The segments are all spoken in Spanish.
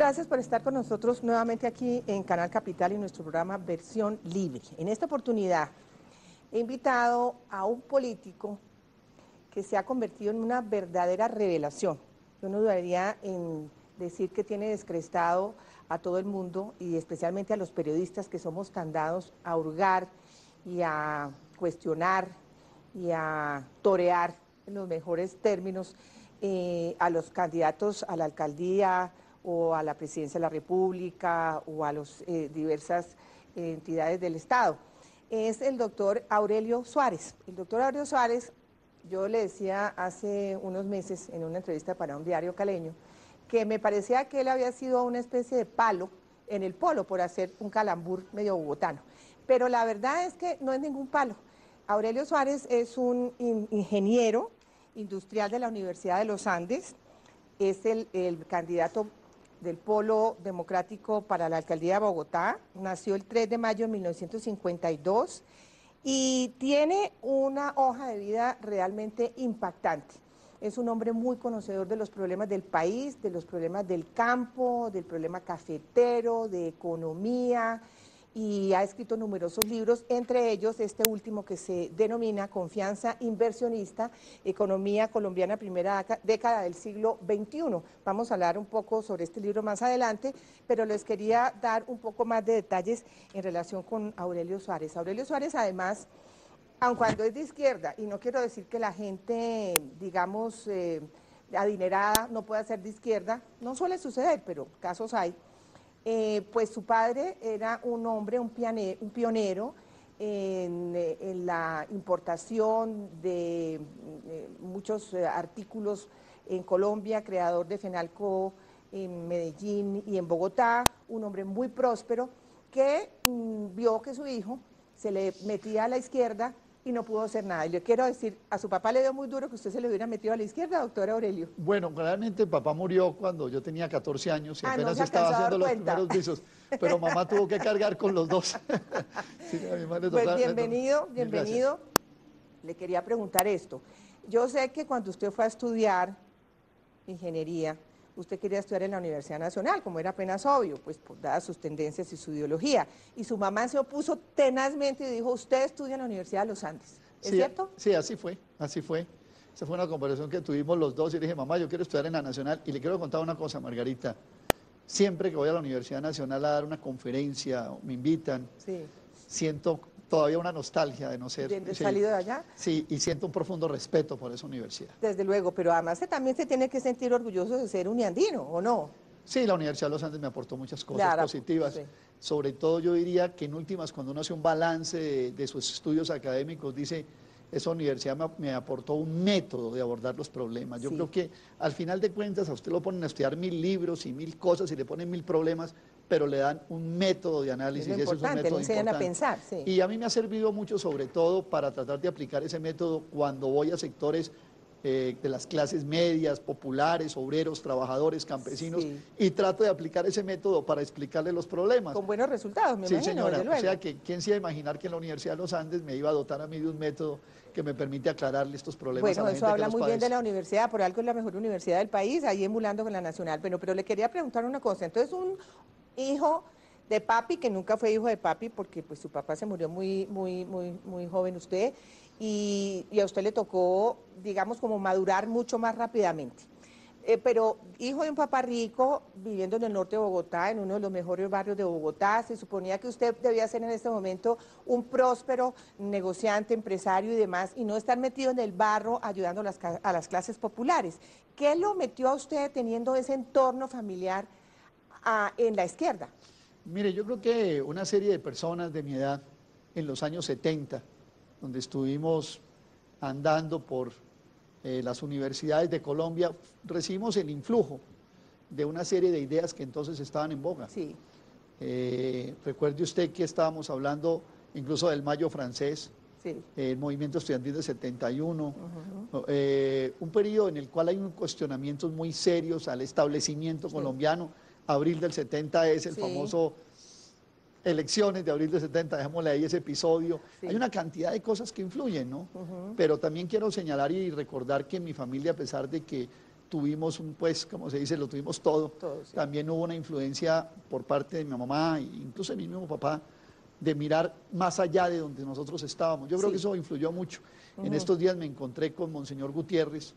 gracias por estar con nosotros nuevamente aquí en Canal Capital y nuestro programa Versión Libre. En esta oportunidad he invitado a un político que se ha convertido en una verdadera revelación. Yo no dudaría en decir que tiene descrestado a todo el mundo y especialmente a los periodistas que somos tan dados a hurgar y a cuestionar y a torear en los mejores términos a los candidatos a la alcaldía o a la presidencia de la República o a las diversas entidades del Estado. Es el doctor Aurelio Suárez. El doctor Aurelio Suárez, yo le decía hace unos meses en una entrevista para un diario caleño, que me parecía que él había sido una especie de palo en el polo por hacer un calambur medio bogotano. Pero la verdad es que no es ningún palo. Aurelio Suárez es un ingeniero industrial de la Universidad de los Andes, es el candidato del Polo Democrático para la Alcaldía de Bogotá, nació el 3 de mayo de 1952 y tiene una hoja de vida realmente impactante. Es un hombre muy conocedor de los problemas del país, de los problemas del campo, del problema cafetero, de economía, y ha escrito numerosos libros, entre ellos este último que se denomina Confianza Inversionista, Economía Colombiana Primera Década del Siglo XXI. Vamos a hablar un poco sobre este libro más adelante, pero les quería dar un poco más de detalles en relación con Aurelio Suárez. Aurelio Suárez, además, aun cuando es de izquierda, y no quiero decir que la gente, digamos, adinerada no pueda ser de izquierda, no suele suceder, pero casos hay. Pues su padre era un hombre, un pionero en la importación de muchos artículos en Colombia, creador de Fenalco en Medellín y en Bogotá, un hombre muy próspero que vio que su hijo se le metía a la izquierda y no pudo hacer nada. Y le quiero decir, a su papá le dio muy duro que usted se le hubiera metido a la izquierda, doctor Aurelio. Bueno, realmente papá murió cuando yo tenía 14 años y No apenas se estaba alcanzó a dar haciendo los cuenta. primeros pisos, pero mamá tuvo que cargar con los dos. Sí, a mi madre Pues tocaba, bienvenido, Mil gracias. bienvenido. Le quería preguntar esto. Yo sé que cuando usted fue a estudiar ingeniería, usted quería estudiar en la Universidad Nacional, como era apenas obvio, pues por dadas sus tendencias y su ideología. Y su mamá se opuso tenazmente y dijo, usted estudia en la Universidad de los Andes. ¿Es Sí, cierto? sí, así fue, así fue. Esa fue una conversación que tuvimos los dos y le dije, mamá, yo quiero estudiar en la Nacional. Y le quiero contar una cosa, Margarita. Siempre que voy a la Universidad Nacional a dar una conferencia, o me invitan, Sí. siento todavía una nostalgia de no ser. ¿De Sí, salido de allá? sí, y siento un profundo respeto por esa universidad. Desde luego, pero además también se tiene que sentir orgulloso de ser uniandino, ¿o no? Sí, la Universidad de los Andes me aportó muchas cosas Claro, positivas. sí. Sobre todo yo diría que en últimas, cuando uno hace un balance de sus estudios académicos, dice, esa universidad me aportó un método de abordar los problemas. Yo Sí. creo que al final de cuentas a usted lo ponen a estudiar 1000 libros y 1000 cosas y le ponen 1000 problemas, pero le dan un método de Es análisis lo y ese es un importante, le método enseñan a importante. pensar, sí. Y a mí me ha servido mucho sobre todo para tratar de aplicar ese método cuando voy a sectores de las clases medias, populares, obreros, trabajadores, campesinos, Sí. y trato de aplicar ese método para explicarle los problemas. Con buenos resultados, me Sí, imagino, señora, desde o sea luego. que quién se iba a imaginar que en la Universidad de los Andes me iba a dotar a mí de un método que me permite aclararle estos problemas a Bueno, la eso gente que habla los muy bien de padece. la universidad, por algo es la mejor universidad del país, ahí emulando con la nacional. Bueno, pero le quería preguntar una cosa. Entonces, un hijo de papi, que nunca fue hijo de papi, porque pues su papá se murió muy joven usted, y a usted le tocó, digamos, como madurar mucho más rápidamente. Pero hijo de un papá rico, viviendo en el norte de Bogotá, en uno de los mejores barrios de Bogotá, se suponía que usted debía ser en este momento un próspero negociante, empresario y demás, y no estar metido en el barro ayudando a las clases populares. ¿Qué lo metió a usted teniendo ese entorno familiar en la izquierda? Mire, yo creo que una serie de personas de mi edad, en los años 70, donde estuvimos andando por las universidades de Colombia, recibimos el influjo de una serie de ideas que entonces estaban en boga. Sí. Recuerde usted que estábamos hablando incluso del Mayo francés, Sí. el movimiento estudiantil del 71, un periodo en el cual hay unos cuestionamientos muy serios al establecimiento colombiano. Abril del 70 es el famoso elecciones de abril del 70, dejémosle ahí ese episodio. Sí. Hay una cantidad de cosas que influyen, ¿no? Pero también quiero señalar y recordar que en mi familia, a pesar de que tuvimos pues, como se dice, lo tuvimos todo. Todo, sí. También hubo una influencia por parte de mi mamá, e incluso de mi mismo papá, de mirar más allá de donde nosotros estábamos. Yo creo Sí. que eso influyó mucho. En estos días me encontré con Monseñor Gutiérrez,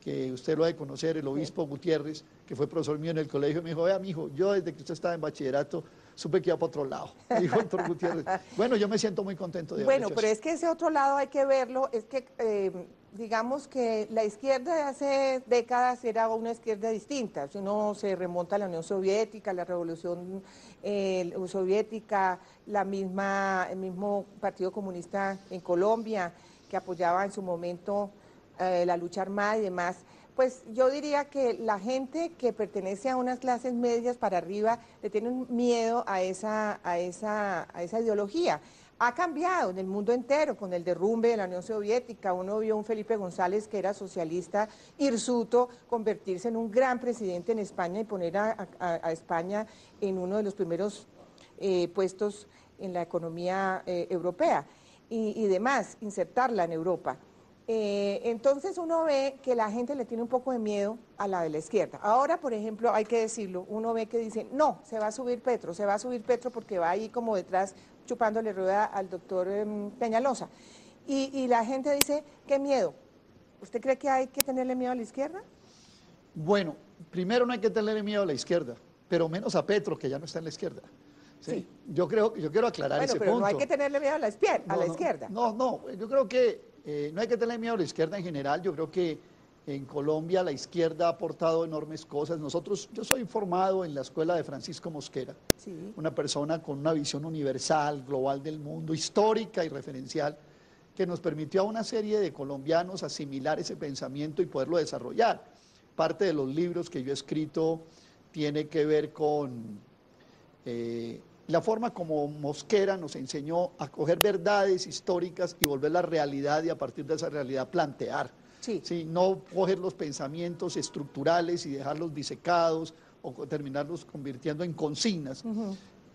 que usted lo ha de conocer, el obispo Gutiérrez, que fue profesor mío en el colegio, me dijo, vea, mijo, yo desde que usted estaba en bachillerato supe que iba para otro lado, me dijo el doctor Gutiérrez. Bueno, yo me siento muy contento de haber Bueno, hecho pero eso. es que ese otro lado hay que verlo, es que digamos que la izquierda de hace décadas era una izquierda distinta. Si uno se remonta a la Unión Soviética, la Revolución Soviética, el mismo Partido Comunista en Colombia, que apoyaba en su momento la lucha armada y demás. Pues yo diría que la gente que pertenece a unas clases medias para arriba le tienen miedo a esa ideología. Ha cambiado en el mundo entero con el derrumbe de la Unión Soviética. Uno vio a un Felipe González que era socialista hirsuto convertirse en un gran presidente en España y poner a España en uno de los primeros puestos en la economía europea y demás, insertarla en Europa. Entonces uno ve que la gente le tiene un poco de miedo a la de la izquierda. Ahora, por ejemplo, hay que decirlo, uno ve que dicen, no, se va a subir Petro porque va ahí como detrás chupándole rueda al doctor Peñalosa. Y la gente dice, qué miedo. ¿Usted cree que hay que tenerle miedo a la izquierda? Bueno, primero no hay que tenerle miedo a la izquierda, pero menos a Petro, que ya no está en la izquierda. ¿Sí? Sí. Yo quiero aclarar Bueno, ese pero punto. no hay que tenerle miedo a la izquierda. No, yo creo que no hay que tener miedo a la izquierda en general. Yo creo que en Colombia la izquierda ha aportado enormes cosas. Yo soy formado en la escuela de Francisco Mosquera, Sí. una persona con una visión universal, global del mundo, histórica y referencial, que nos permitió a una serie de colombianos asimilar ese pensamiento y poderlo desarrollar. Parte de los libros que yo he escrito tiene que ver con la forma como Mosquera nos enseñó a coger verdades históricas y volverla realidad y a partir de esa realidad plantear. Sí. ¿Sí? No coger los pensamientos estructurales y dejarlos disecados o terminarlos convirtiendo en consignas,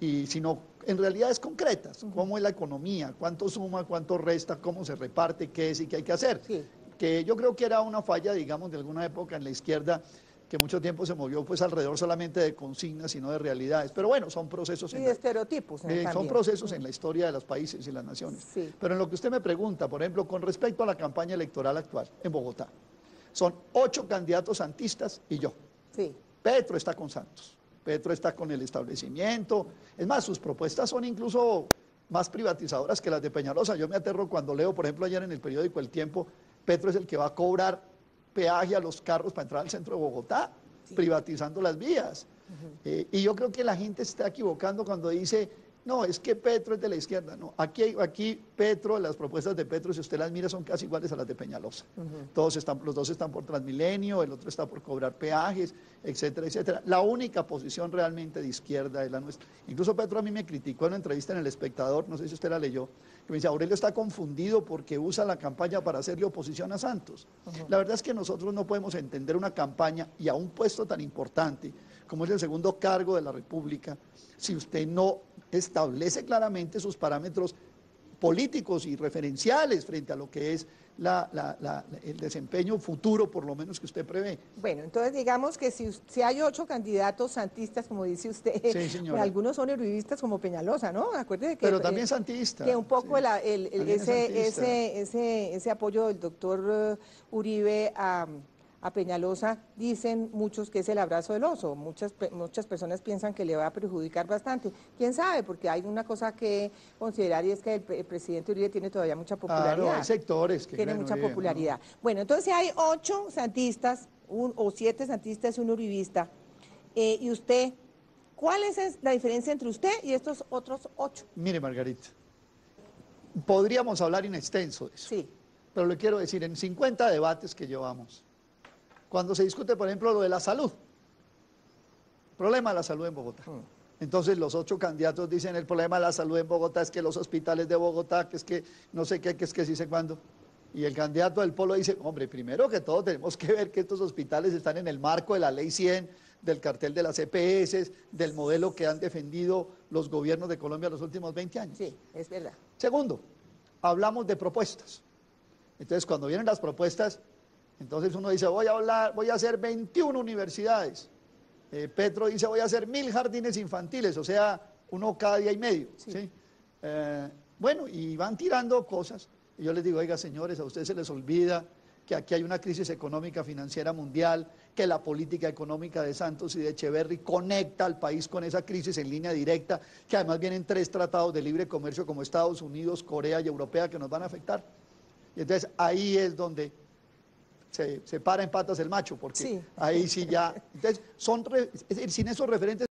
sino en realidades concretas, cómo es la economía, cuánto suma, cuánto resta, cómo se reparte, qué es y qué hay que hacer. Sí. Que yo creo que era una falla, digamos, de alguna época en la izquierda, que mucho tiempo se movió pues alrededor solamente de consignas y no de realidades. Pero bueno, son procesos Y de estereotipos son también. procesos en la historia de los países y las naciones. Sí. Pero en lo que usted me pregunta, por ejemplo, con respecto a la campaña electoral actual en Bogotá, son 8 candidatos santistas y yo. Sí. Petro está con Santos, Petro está con el establecimiento. Es más, sus propuestas son incluso más privatizadoras que las de Peñalosa. Yo me aterro cuando leo, por ejemplo, ayer en el periódico El Tiempo, Petro es el que va a cobrar peaje a los carros para entrar al centro de Bogotá, sí, privatizando las vías. Y yo creo que la gente se está equivocando cuando dice, no, es que Petro es de la izquierda. No, aquí Petro, las propuestas de Petro, si usted las mira, son casi iguales a las de Peñalosa. Los dos están por Transmilenio, el otro está por cobrar peajes, etcétera, etcétera. La única posición realmente de izquierda es la nuestra. Incluso Petro a mí me criticó en una entrevista en El Espectador, no sé si usted la leyó, que me dice, Aurelio está confundido porque usa la campaña para hacerle oposición a Santos. La verdad es que nosotros no podemos entender una campaña y a un puesto tan importante como es el segundo cargo de la República, si usted no establece claramente sus parámetros políticos y referenciales frente a lo que es el desempeño futuro, por lo menos que usted prevé. Bueno, entonces digamos que si hay 8 candidatos santistas, como dice usted, sí, pues algunos son uribistas como Peñalosa, ¿no? Acuérdese que... Pero también santista. Que un poco sí, ese apoyo del doctor Uribe a Peñalosa, dicen muchos que es el abrazo del oso. Muchas personas piensan que le va a perjudicar bastante. ¿Quién sabe? Porque hay una cosa que considerar y es que el presidente Uribe tiene todavía mucha popularidad. Claro, hay sectores que tiene mucha Uribe, popularidad. ¿no? Bueno, entonces si hay 8 santistas, o 7 santistas y un uribista, y usted, ¿cuál es la diferencia entre usted y estos otros 8? Mire, Margarita, podríamos hablar en extenso de eso. Sí. Pero le quiero decir, en 50 debates que llevamos, cuando se discute, por ejemplo, lo de la salud, problema de la salud en Bogotá. Entonces los 8 candidatos dicen el problema de la salud en Bogotá es que los hospitales de Bogotá, que es que no sé qué, que es que sí sé cuándo. Y el candidato del Polo dice, hombre, primero que todo tenemos que ver que estos hospitales están en el marco de la Ley 100, del cartel de las EPS, del modelo que han defendido los gobiernos de Colombia los últimos 20 años. Sí, es verdad. Segundo, hablamos de propuestas. Entonces cuando vienen las propuestas, Entonces uno dice, voy a hacer 21 universidades. Petro dice, voy a hacer 1000 jardines infantiles, o sea, uno cada día y medio. Sí. ¿Sí? Bueno, y van tirando cosas. Y yo les digo, oiga, señores, a ustedes se les olvida que aquí hay una crisis económica financiera mundial, que la política económica de Santos y de Echeverry conecta al país con esa crisis en línea directa, que además vienen 3 tratados de libre comercio como Estados Unidos, Corea y Europea que nos van a afectar. Y entonces ahí es donde se para en patas el macho, porque Sí. ahí sí ya... Entonces, es decir, sin esos referentes